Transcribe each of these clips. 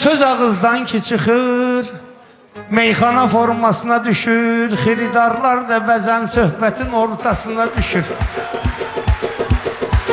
Söz ağızdan ki çıxır, meyxana formasına düşür, xiridarlar da bəzən söhbətin ortasına düşür.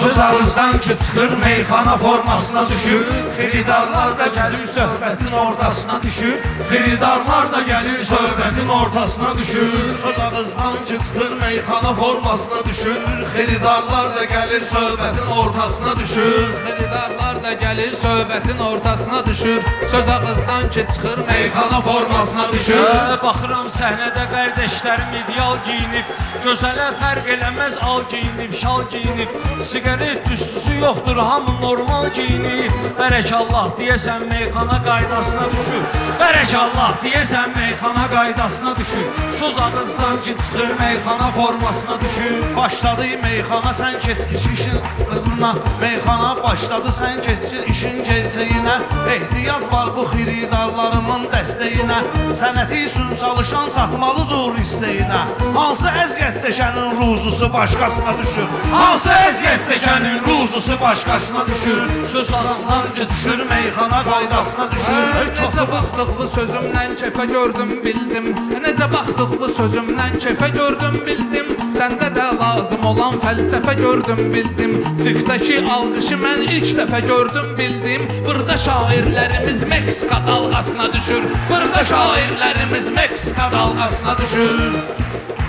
Söz ağızdan ki çıxır, meyxana formasına düşür, xiridarlar da gəlir söhbətin ortasına düşür, xiridarlar da gəlir söhbətin ortasına düşür. Söz ağızdan ki çıxır, meyxana formasına düşür, xiridarlar da gəlir söhbətin ortasına düşür. Xiridarlar da gəlir söhbətin ortasına düşür. Söz ağızdan ki çıxır, meyxana formasına düşür. Baxıram səhnədə qardeşlərim ideal giyinib, gözələ fərq eləməz al giyinib, şal giyinib, siqaret tüstüsü yoxdur, hamı normal giyinib. Bərəkallah deyəsən meyxana qaydasına düşür, bərəkallah deyəsən meyxana qaydasına düşür. Söz ağızdan ki çıxır, meyxana formasına düşür. Başladı meyxana, sən keç işin buna, meyxana başladı, sən keç işin gerçəyinə. Ehtiyac var bu xiridarlarımın dəstəyinə, sənəti üçün çalışan çatmalıdır istəyinə. Hansı əziyyət çəkənin ruzusu başqasına düşür, hansı əziyyət çəkənin ruzusu başqasına düşür. Söz ağızdan ki çıxır, meyxana qaydasına düşür. Necə baxdıq bu sözümlə kefə gördüm bildim, necə baxdıq bu sözümlə kefə gördüm bildim. Səndə də lazım olan fəlsəfə gördüm bildim. Sirkdəki alqışı mən ilk dəfə gördüm bildim. Burada şairlərimiz Meksika dalğasına düşür, burada şairlərimiz Meksika dalğasına düşür.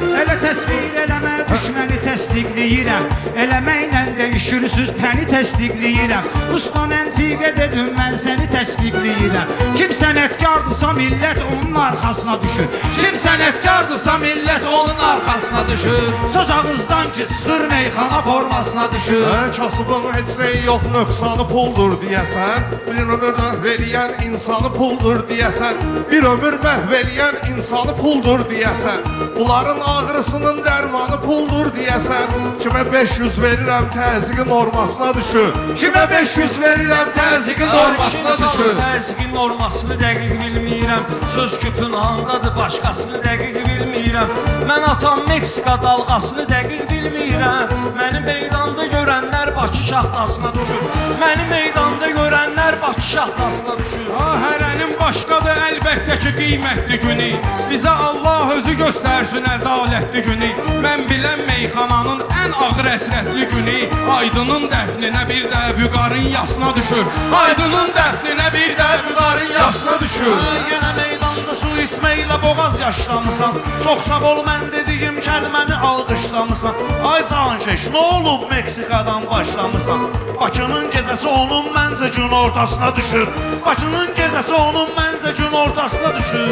Elə təsvir eləmə, düşməni təsdiqləyirəm. Eləməklə dəyişirsiniz, təni təsdiqləyirəm. Ustan əntiqə dedim, mən səni təsdiqləyirəm. Kim sənətkardırsa millət onun arxasına düşür. Kim sənətkardırsa millət onun arxasına düşür. Söz ağızdan ki çıxır, meyxana formasına düşür. Kasıbın heç nəyi yox, nöqsanı puldur deyəsən, bir ömür məhv eləyən insanı puldur deyəsən, bir ömür məhv eləyən insanı puldur deyəsən, bunların ağrısının dərmanı puldur deyəsən, kimə 500 verirəm təzyiqin normasına düşür, kimə 500 verirəm təzyiqin normasına düşür. Təzyiqin normasını dəqiq bilmirəm, söz küpün handadır başqasını dəqiq bilmirəm. Mən atam Meksika dalğasını dəqiq bilmirəm. Məni meydanda görənlər Bakı şaxtasına düşür, məni meydanda görənlər Bakı şaxtasına düşür. Hərənin başqadır əlbəttə ki qiymətli günü, bizə Allah özü göstərsin ədalətli günü. Mən bilən meyxananın ən ağır əsrətli günü, Aydının dəfninə bir də vüqarın yasına düşür, Aydının dəfninə bir də vüqarın yasına düşür. Yenə meydanda su içməklə boğaz yaşlamısan, çox sağ ol mən dediyim kəlməni alqışlamısan. Ay Cankeş, nə olub Meksikadan başlamısan? Bakının gecəsi onun məncə gün ortasına düşür, Bakının gecəsi onun məncə gün ortasına düşür.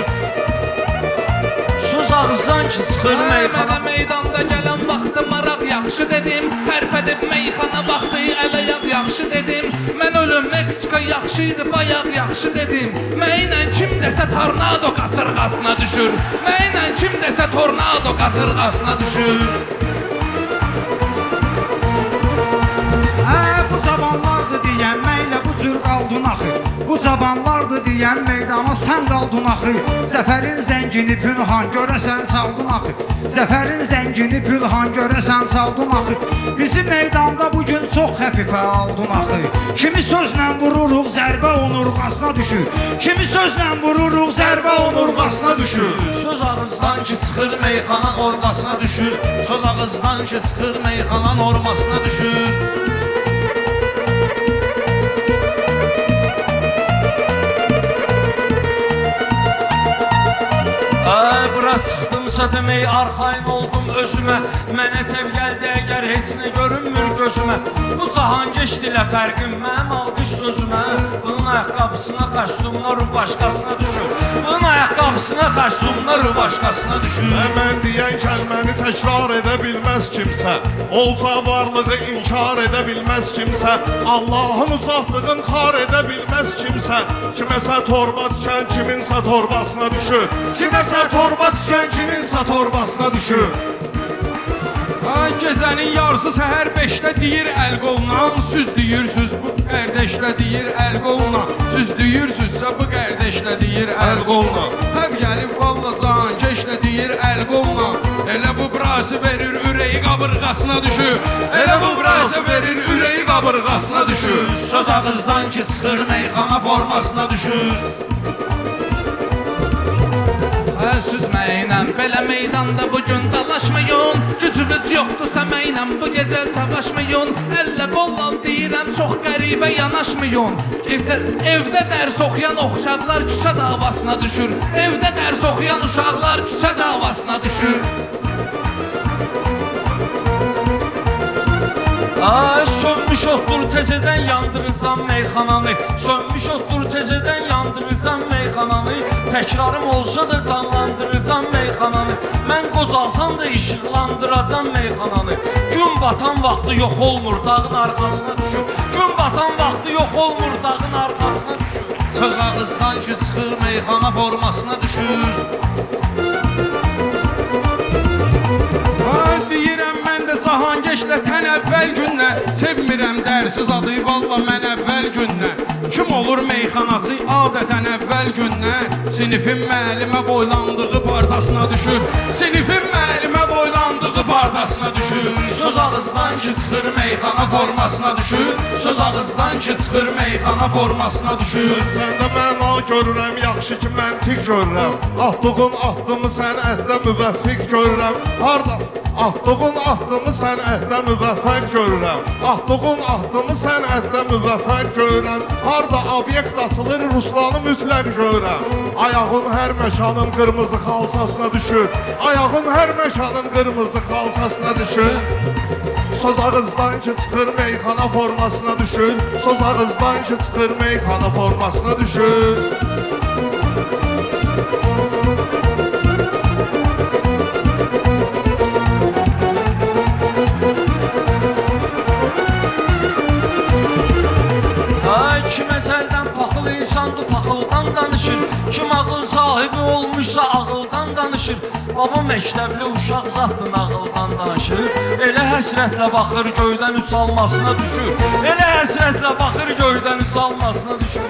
Söz ağızdan ki çıxır, meyxana. Mənə meydanda gələn vaxtı maraq yaxşı dedim, tərpədib meyxana vaxtı ələyaq yaxşı dedim. Mən ölüm Meksika yaxşıydı, bayaq yaxşı dedim. Mənlə kim desə tornado qasırğasına düşür, mənlə kim desə tornado qasırğasına düşür. Bu cavanlardır deyənməklə bu cür qaldın axı. Bu cavanlardır deyən meydana sən qaldın axı. Zəfərin zəngini pünhan görəsən çaldın axı. Zəfərin zəngini pünhan görəsən çaldın axı. Bizi meydanda bugün çox xəfifə aldın axı. Kimi sözlə vururuq zərbə onurğasına düşür, kimi sözlə vururuq zərbə onurğasına düşür. Söz ağızdan ki çıxır, meyxana ortasına düşür, Söz ağızdan ki çıxır, meyxana normasına düşür. Bura çıxdımsa demək arxayın oldum özümə. Mənə təv gəldi əgər heç nə görünmür gözümə. Bu cahangeşdilə fərqim mənim alqış sözümə. Bunun ayaqqabısına kostyumlar başqasına düşür, bunun ayaqqabısına kostyumlar başqasına düşür. Mən deyən kəlməni təkrar edə bilməz kimsə, olca varlığı inkar edə bilməz kimsə, Allahın uzaqlığın xar edə bilməz kimsə, kiməsə torba tikən kiminsə torbasına düşür, kiməsə torba tikən kiminsə torbasına düşür. Gecənin yarısı səhər 5-də deyir əl qolundan süz deyirsiniz bu qardaşla deyir əl qolundan süz deyirsinizsə bu qardaşla deyir əl qolundan Həb gəlib valla can keşlə deyir əl qolundan Elə bu burası verir ürəyi qabırğasına düşür Elə bu burası verir ürəyi qabırğasına düşür Söz ağızdan ki çıxır meyxana formasına düşür Süzməklə belə meydanda bugün dalaşmayın Gücünüz yoxdursa mənlə bu gecə savaşmayın Əllə qolla deyirəm çox qəribə yanaşmayın Evdə dərs oxuyan uşaqlar küçə davasına düşür Evdə dərs oxuyan uşaqlar küçə davasına düşür Ay sönmüş otdur tezədən yandırırsan meyxananı Sönmüş otdur tezədən yandırırsan meyxananı Təkrarım olsa da canlandırırsan meyxananı Mən qocalsam da işıqlandıracam meyxananı Gün batan vaxtı yox olmur dağın arxasına düşür Gün batan vaxtı yox olmur dağın arxasına düşür Söz ağızdan ki çıxır meyxana formasına düşür Deyirəm mən də Cahangeşlə tən əvvəl gündən Sevmirəm dərsiz adı valla mən əvvəl gündən Kim olur meyxanası adətən əvvəl gündən Sinifin müəllimə boylandığı partasına düşür Sinifin müəllimə boylandığı partasına düşür Söz ağızdan ki çıxır meyxana formasına düşür Söz ağızdan ki çıxır meyxana formasına düşür Səndə məna görürəm, yaxşı ki məntiq görürəm Atdığın addımı sənətdə müvəffiq görürəm Harda? Atdığın addımı sənətdə müvəffəq görürəm Atdığın addımı sənətdə müvəffəq görürəm Harda obyekt açılır, Ruslanı mütləq görürəm Ayağın hər məkanın qırmızı xalçasına düşür Ayağın hər məkanın qırmızı xalçasına düşür Söz ağızdan ki çıxır meyxana formasına düşür Söz ağızdan ki çıxır meyxana formasına düşür Kim əzəldən paxıl insandır, paxıldan danışır Kim ağıl sahibi olmuşsa ağıldan danışır Baba məktəbli uşaq zatdır ağıldan danışır Elə həsrətlə baxır göydən üç almasına düşür Elə həsrətlə baxır göydən üç almasına düşür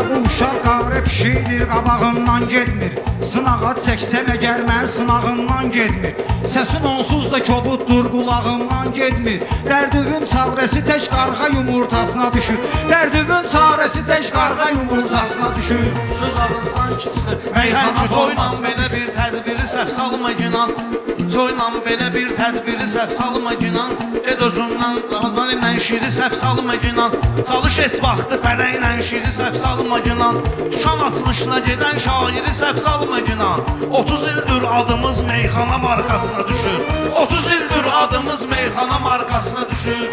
Bu uşaq qavrə pişikdir, qabağından getmir Sınağa çəksəm əgər mən sınağından getmir Səsin onsuz da kobuddur, qulağından getmir Dərdüvün çarəsi tək qarğa yumurtasına düşür Dərdüvün çarəsi tək qarğa yumurtasına düşür Söz ağızdan ki çıxır meyxana formasına belə bir tədbiri səhv salma günan Toyla belə bir tədbiri səhv salma günan Ged özündən qaladan ilə şiri səhv salma günan Çalış heç vaxtı pərə ilə şiri səhv salma günan Tukan açılışına gedən şairi səhv salma günan 30 ildir adımız meyxana markasına düşür 30 ildir adımız meyxana markasına düşür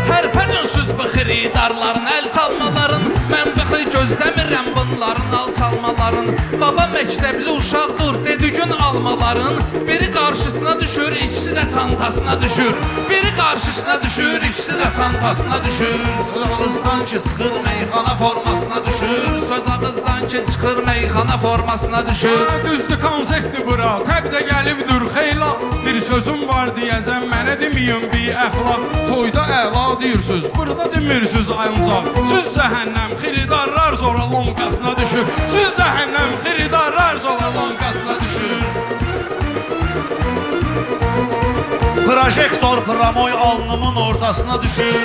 Tərpəninsiniz bu xiridarların, əl çalmaların Mən qıxı gözləmirəm bunların alçalmaların Baba məktəbli uşaqdır, dedi gün almaların Biri qarşısına düşür, ikisi də çantasına düşür Biri qarşısına düşür, ikisi də çantasına düşür Ağızdan ki çıxır meyxana formasına düşür Söz ağızdan ki çıxır meyxana formasına düşür Düzdür konsertdir bura, təbdə gəlibdir xeyla Bir sözüm var deyəzəm, mənə deməyim bir əxlaq Toyda əla deyirsiniz, burada demirsiniz ancaq Siz zəhənnəm xiridarlar sonra lonkasına düşür Siz zəhənnəm xiridarlar sonra lonkasına düşür Projektor pramoy alnımın ortasına düşür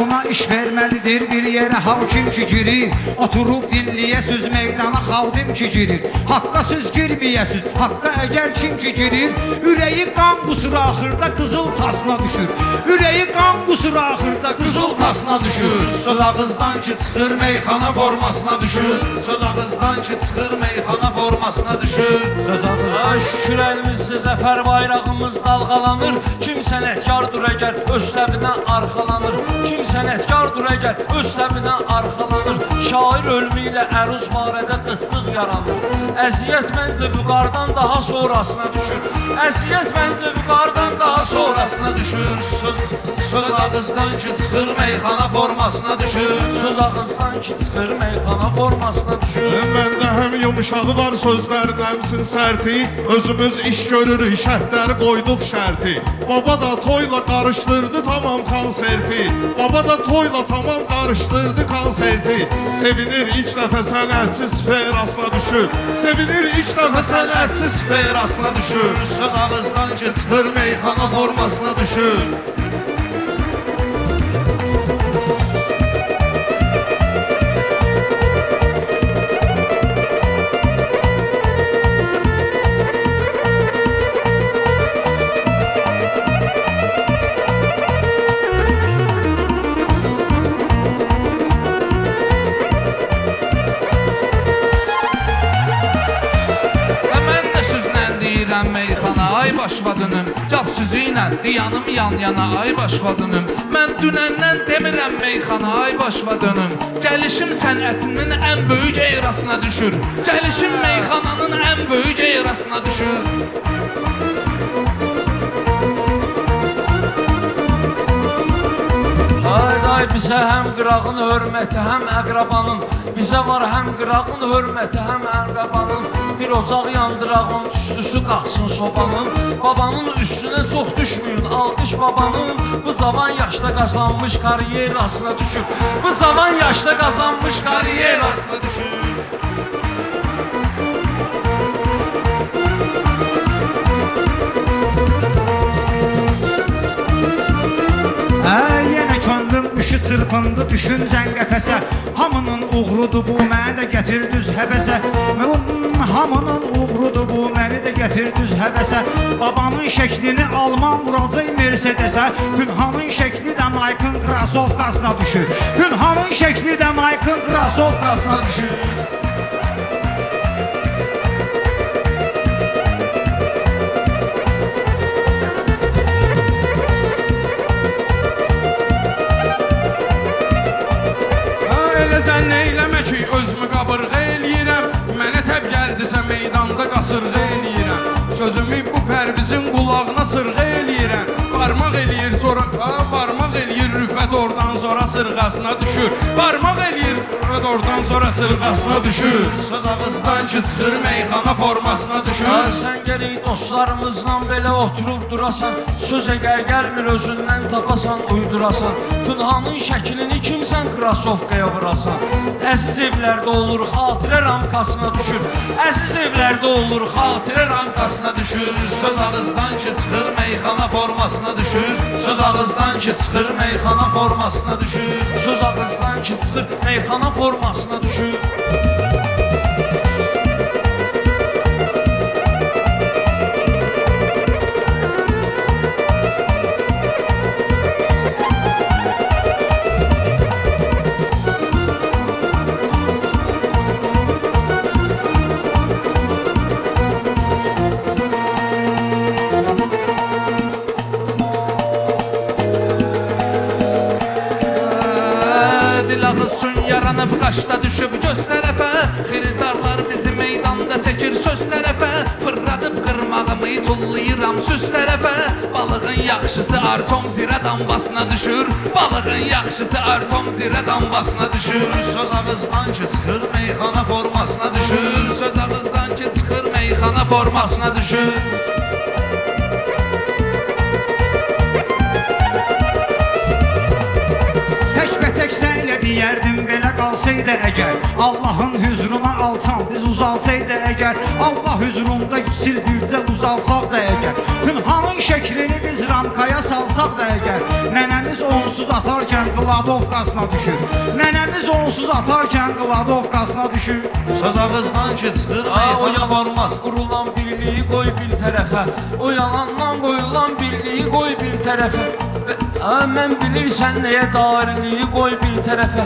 Buna iş verməli Gəldir bir yerə hakim ki girir, oturub dinləyəsiz meydana xalqim ki girir. Haqqa söz girməyəsiz, haqqa əgər kim ki girir, ürəyi qan qusur axırda qızıl tasına düşür. Ürəyi qan qusur axırda qızıl tasına düşür. Söz ağızdan ki çıxır meyxana formasına düşür. Söz ağızdan ki çıxır meyxana formasına düşür. Söz ağızdan Ay şükür əlimizdə zəfər bayrağımız dalğalanır. Kim sənətkardır əgər öz təbinə arxalanır. Kim sənətkardır əgər öz təbinə arxalanır. Şair ölümü ilə əruz barədə qıtlıq yaranır. Əziyyət məncə vüqardan daha sonrasına düşür. Əziyyət məncə vüqardan daha sonrasına düşür. Söz ağızdan ki çıxır meyxana formasına düşür. Söz ağızdan ki çıxır meyxana formasına düşür. Məndə həm yumuşağı var sözlərin həmsin sərti. Özümüz iş görürük, şərtləri qoyduq şərti. Baba da toyla qarışdırdı tamam konserti. Baba da toyla tamam qarışdırdı konserti. Sevinir ilk dəfə sənətsiz ferasına düşür. Sevinir ilk dəfə sənətsiz ferasına düşür. Söz ağızdan ki çıxır meyxana formasına düşür. Meyxana ay başvadınım, cap sözü ilə diyanım yan-yana ay başvadınım. Mən dünəndən demirəm meyxana ay başvadınım. Gəlişim sənətinin ən böyük eyrasına düşür. Gəlişim meyxananın ən böyük eyrasına düşür. Ay bizə həm qırağın hörməti, həm əqrabanın. Bizə var həm qırağın hörməti, həm əqrabanın. Bir ocaq yandırağın, tüstüsü qalxsın sobanın. Babanın üstünə çox düşməyin, alqış babanın. Bu cavan yaşda qazanmış karyerasına düşür. Bu cavan yaşda qazanmış karyerasına düşür. Yenə könlüm üşü çırpındı düşüncən qəfəsə. Hamının uğrudur bu, məni də gətir düz həvəsə. Hamının uğrudur bu, məni də gətir düz həvəsə. Babanın şəklini alman vuracaq Mercedesə. Pünhanın şəkli də Nike'ın krasovkasına düşür. Pünhanın şəkli də Nike'ın krasovkasına düşür. Zənn eyləmə ki, özümü qabırğa eləyirəm. Mənə təb gəldisə meydanda qasırğa eləyirəm. Sözümü bu pərvizin qulağına sırğa eləyirəm. Barmaq eləyir, sonra barmaq eləyir rüfət oradan sonra sırğasına düşür. Barmaq eləyir rüfət oradan sonra sırğasına düşür. Söz ağızdan ki çıxır meyxana formasına düşür. Sən gərək dostlarımızla belə oturub durasan. Söz əgər gəlmir özündən tapasan, uydurasan. Pünhanın şəklini kimsən krasovkaya vurasan. Əziz evlərdə olur, xatirə ramkasına düşür. Əziz evlərdə olur, xatirə ramkasına düşür. Söz ağızdan ki çıxır meyxana formasına düşür. Söz ağızdan ki çıxır meyxana formasına düşür. Söz ağızdan ki çıxır meyxana formasına düşür. Dilağızsın yaranıb qaşda düşüb göz tərəfə. Xiridarlar bizi meydanda çəkir söz tərəfə. Fırladıb qırmağımı tullayıram süz tərəfə. Balığın yaxşısı artom zirə dambasına düşür. Balığın yaxşısı artom zirə dambasına düşür. Söz ağızdan ki çıxır meyxana formasına düşür. Söz ağızdan ki çıxır meyxana formasına düşür. Deyərdim belə qalsaydı əgər Allahın hüzruna alsam biz uzalsaydı əgər Allah hüzrunda sil bircə uzalsaq da əgər Pünhanın şəklini biz ramkaya salsaq da əgər Nənəmiz onsuz atarkən qladovkasına düşür. Nənəmiz onsuz atarkən qladovkasına düşür. Söz ağızdan ki çıxır O meyxana yalan formasına vurulan birliği koy bir tərəfə. O yalandan qoyulan birliği koy bir tərəfə. Mən bilirsən nəyə dairliyi qoy bir tərəfə.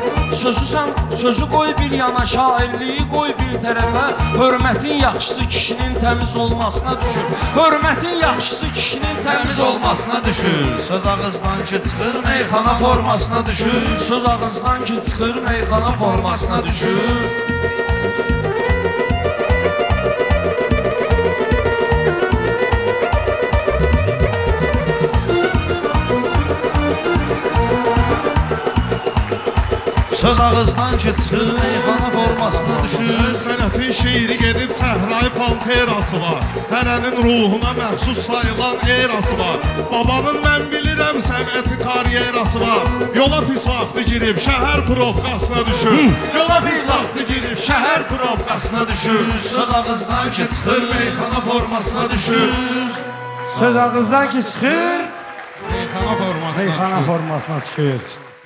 Sözü qoy bir yana, şairliyi qoy bir tərəfə. Hörmətin yaxşısı kişinin təmiz olmasına düşür. Hörmətin yaxşısı kişinin təmiz olmasına düşür. Söz ağızdan ki çıxır Meyxana formasına düşür. Söz ağızdan ki çıxır meyxana formasına düşür. Söz ağızdan ki çıxır meyxana formasına düşür. Sənətin şeiri gedib səhrayı panterası var. Hərənin ruhuna məxsus sayılan erası var. Babanın mən bilirəm sənəti karyerası var. Yola pis vaxtı girib şəhər provkasına düşür. Yola pis vaxtı girib şəhər provkasına düşür. Söz ağızdan ki çıxır meyxana formasına düşür. Söz ağızdan ki çıxır, Meyxana formasına. meyxana formasına düşür.